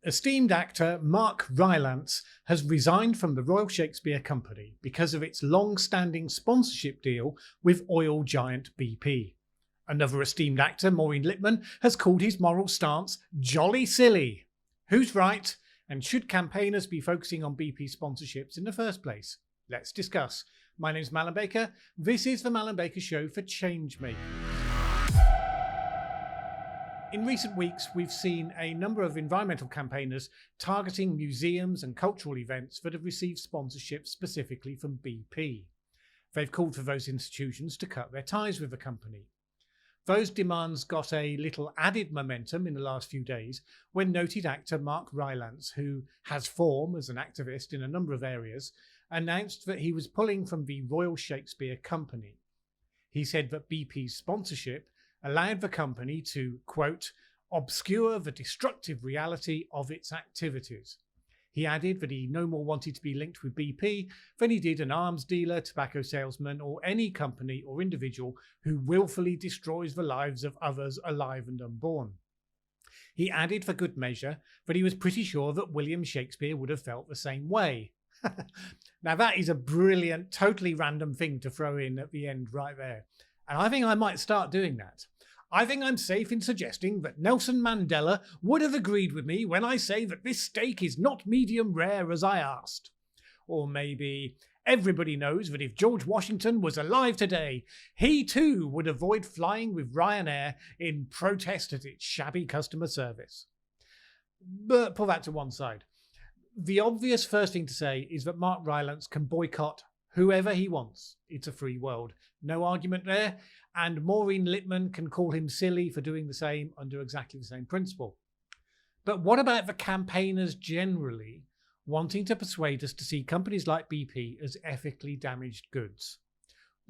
Esteemed actor Mark Rylance has resigned from the Royal Shakespeare Company because of its long-standing sponsorship deal with oil giant BP. Another esteemed actor, Maureen Lipman, has called his moral stance jolly silly. Who's right? And should campaigners be focusing on BP sponsorships in the first place? Let's discuss. My name is Mallen Baker. This is the Mallen Baker Show for Changemakers. In recent weeks, we've seen a number of environmental campaigners targeting museums and cultural events that have received sponsorship specifically from BP. They've called for those institutions to cut their ties with the company. Those demands got a little added momentum in the last few days when noted actor Mark Rylance, who has form as an activist in a number of areas, announced that he was pulling from the Royal Shakespeare Company. He said that BP's sponsorship allowed the company to, quote, obscure the destructive reality of its activities. He added that he no more wanted to be linked with BP than he did an arms dealer, tobacco salesman, or any company or individual who willfully destroys the lives of others alive and unborn. He added for good measure that he was pretty sure that William Shakespeare would have felt the same way. Now that is a brilliant, totally random thing to throw in at the end right there. And I think I might start doing that. I think I'm safe in suggesting that Nelson Mandela would have agreed with me when I say that this steak is not medium rare as I asked. Or maybe everybody knows that if George Washington was alive today, he too would avoid flying with Ryanair in protest at its shabby customer service. But put that to one side. The obvious first thing to say is that Mark Rylance can boycott whoever he wants. It's a free world. No argument there. And Maureen Lipman can call him silly for doing the same under exactly the same principle. But what about the campaigners generally wanting to persuade us to see companies like BP as ethically damaged goods?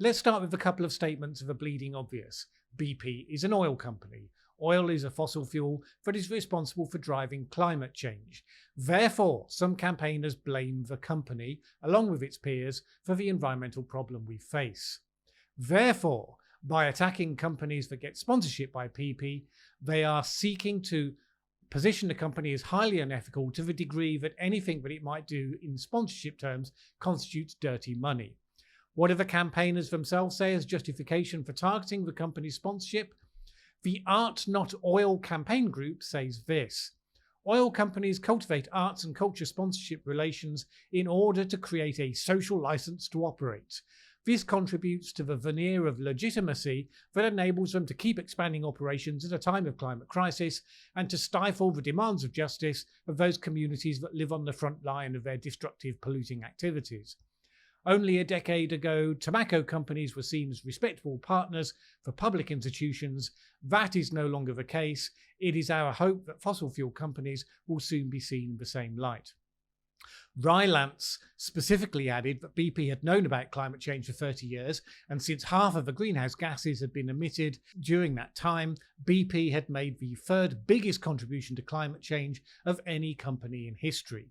Let's start with a couple of statements of the bleeding obvious. BP is an oil company. Oil is a fossil fuel that is responsible for driving climate change. Therefore, some campaigners blame the company, along with its peers, for the environmental problem we face. Therefore, by attacking companies that get sponsorship by BP, they are seeking to position the company as highly unethical to the degree that anything that it might do in sponsorship terms constitutes dirty money. What do the campaigners themselves say as justification for targeting the company's sponsorship? The Art Not Oil campaign group says this: oil companies cultivate arts and culture sponsorship relations in order to create a social license to operate. This contributes to the veneer of legitimacy that enables them to keep expanding operations at a time of climate crisis and to stifle the demands of justice of those communities that live on the front line of their destructive polluting activities. Only a decade ago, tobacco companies were seen as respectable partners for public institutions. That is no longer the case. It is our hope that fossil fuel companies will soon be seen in the same light. Rylance specifically added that BP had known about climate change for 30 years, and since half of the greenhouse gases had been emitted during that time, BP had made the third biggest contribution to climate change of any company in history.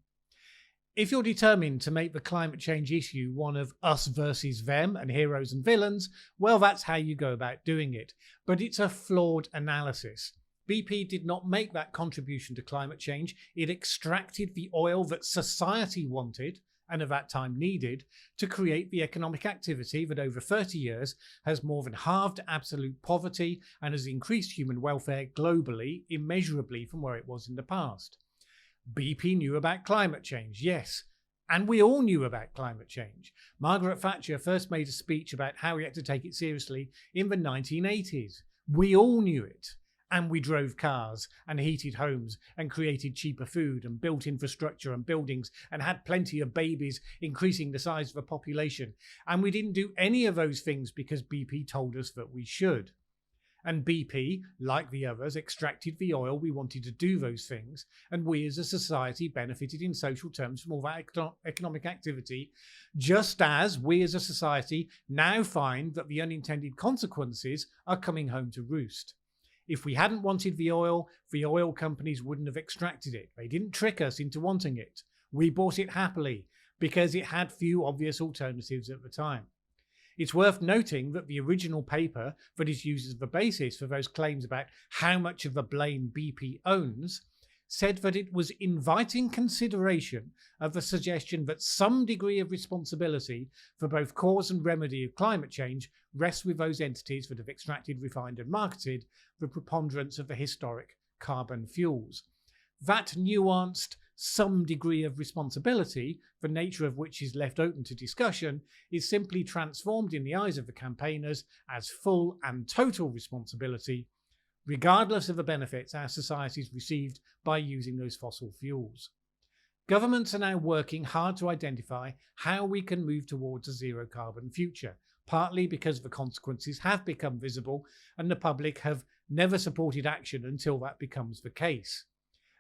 If you're determined to make the climate change issue one of us versus them and heroes and villains, well, that's how you go about doing it. But it's a flawed analysis. BP did not make that contribution to climate change. It extracted the oil that society wanted, and at that time needed, to create the economic activity that over 30 years has more than halved absolute poverty and has increased human welfare globally immeasurably from where it was in the past. BP knew about climate change, yes, and we all knew about climate change. Margaret Thatcher first made a speech about how we had to take it seriously in the 1980s. We all knew it, and we drove cars and heated homes and created cheaper food and built infrastructure and buildings and had plenty of babies, increasing the size of the population. And we didn't do any of those things because BP told us that we should. And BP, like the others, extracted the oil we wanted to do those things, and we as a society benefited in social terms from all that economic activity, just as we as a society now find that the unintended consequences are coming home to roost. If we hadn't wanted the oil companies wouldn't have extracted it. They didn't trick us into wanting it. We bought it happily because it had few obvious alternatives at the time. It's worth noting that the original paper that is used as the basis for those claims about how much of the blame BP owns said that it was inviting consideration of the suggestion that some degree of responsibility for both cause and remedy of climate change rests with those entities that have extracted, refined and marketed the preponderance of the historic carbon fuels. That nuanced some degree of responsibility, the nature of which is left open to discussion, is simply transformed in the eyes of the campaigners as full and total responsibility, regardless of the benefits our societies received by using those fossil fuels. Governments are now working hard to identify how we can move towards a zero carbon future, partly because the consequences have become visible and the public have never supported action until that becomes the case.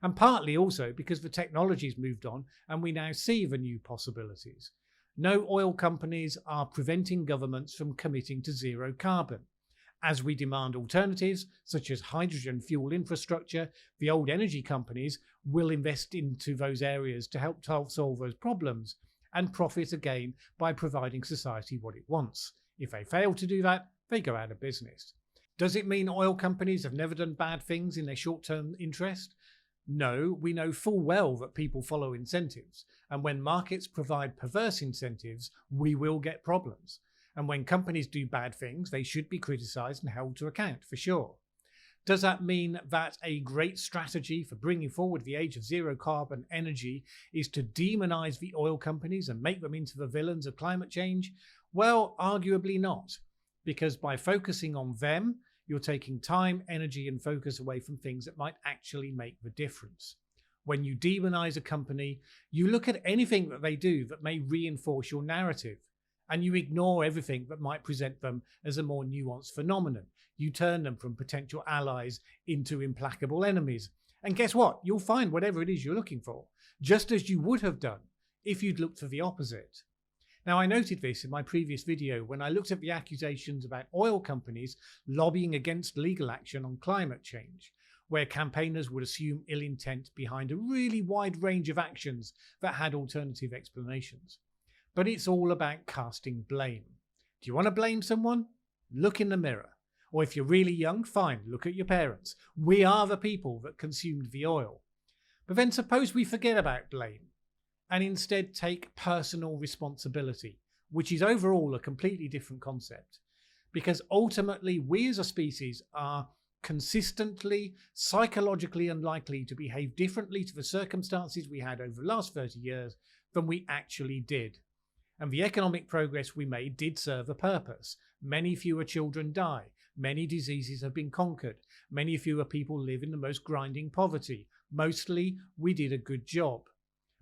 And partly also because the technology's moved on and we now see the new possibilities. No oil companies are preventing governments from committing to zero carbon. As we demand alternatives, such as hydrogen fuel infrastructure, the old energy companies will invest into those areas to help solve those problems and profit again by providing society what it wants. If they fail to do that, they go out of business. Does it mean oil companies have never done bad things in their short-term interest? No, we know full well that people follow incentives, and when markets provide perverse incentives, we will get problems. And when companies do bad things, they should be criticised and held to account, for sure. Does that mean that a great strategy for bringing forward the age of zero carbon energy is to demonise the oil companies and make them into the villains of climate change? Well, arguably not, because by focusing on them, you're taking time, energy and focus away from things that might actually make the difference. When you demonise a company, you look at anything that they do that may reinforce your narrative, and you ignore everything that might present them as a more nuanced phenomenon. You turn them from potential allies into implacable enemies. And guess what? You'll find whatever it is you're looking for, just as you would have done if you'd looked for the opposite. Now, I noted this in my previous video when I looked at the accusations about oil companies lobbying against legal action on climate change, where campaigners would assume ill intent behind a really wide range of actions that had alternative explanations. But it's all about casting blame. Do you want to blame someone? Look in the mirror. Or if you're really young, fine, look at your parents. We are the people that consumed the oil. But then suppose we forget about blame and instead take personal responsibility, which is overall a completely different concept. Because ultimately, we as a species are consistently, psychologically unlikely to behave differently to the circumstances we had over the last 30 years than we actually did. And the economic progress we made did serve a purpose. Many fewer children die. Many diseases have been conquered. Many fewer people live in the most grinding poverty. Mostly, we did a good job.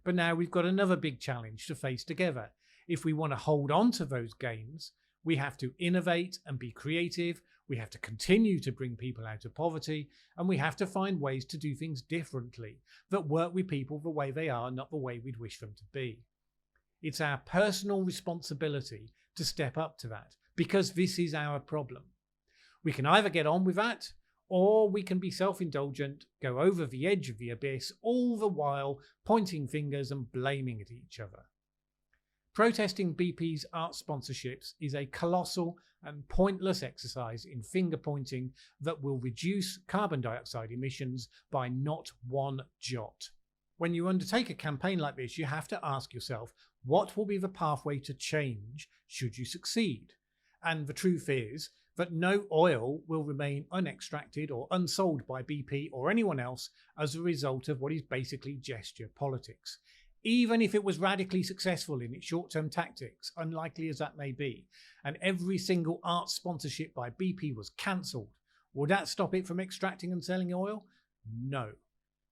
But now we've got another big challenge to face together. If we want to hold on to those gains, we have to innovate and be creative. We have to continue to bring people out of poverty, and we have to find ways to do things differently that work with people the way they are, not the way we'd wish them to be. It's our personal responsibility to step up to that, because this is our problem. We can either get on with that, or we can be self-indulgent, go over the edge of the abyss, all the while pointing fingers and blaming at each other. Protesting BP's art sponsorships is a colossal and pointless exercise in finger-pointing that will reduce carbon dioxide emissions by not one jot. When you undertake a campaign like this, you have to ask yourself, what will be the pathway to change should you succeed? And the truth is that no oil will remain unextracted or unsold by BP or anyone else as a result of what is basically gesture politics. Even if it was radically successful in its short-term tactics, unlikely as that may be, and every single art sponsorship by BP was cancelled, would that stop it from extracting and selling oil? No.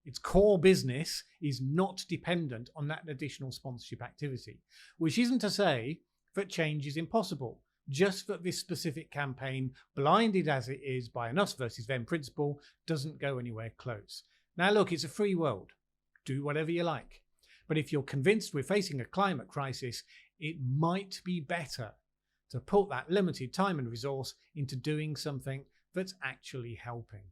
Its core business is not dependent on that additional sponsorship activity, which isn't to say that change is impossible, just that this specific campaign, blinded as it is by an us versus them principle, doesn't go anywhere close. Now look, it's a free world. Do whatever you like. But if you're convinced we're facing a climate crisis, it might be better to put that limited time and resource into doing something that's actually helping.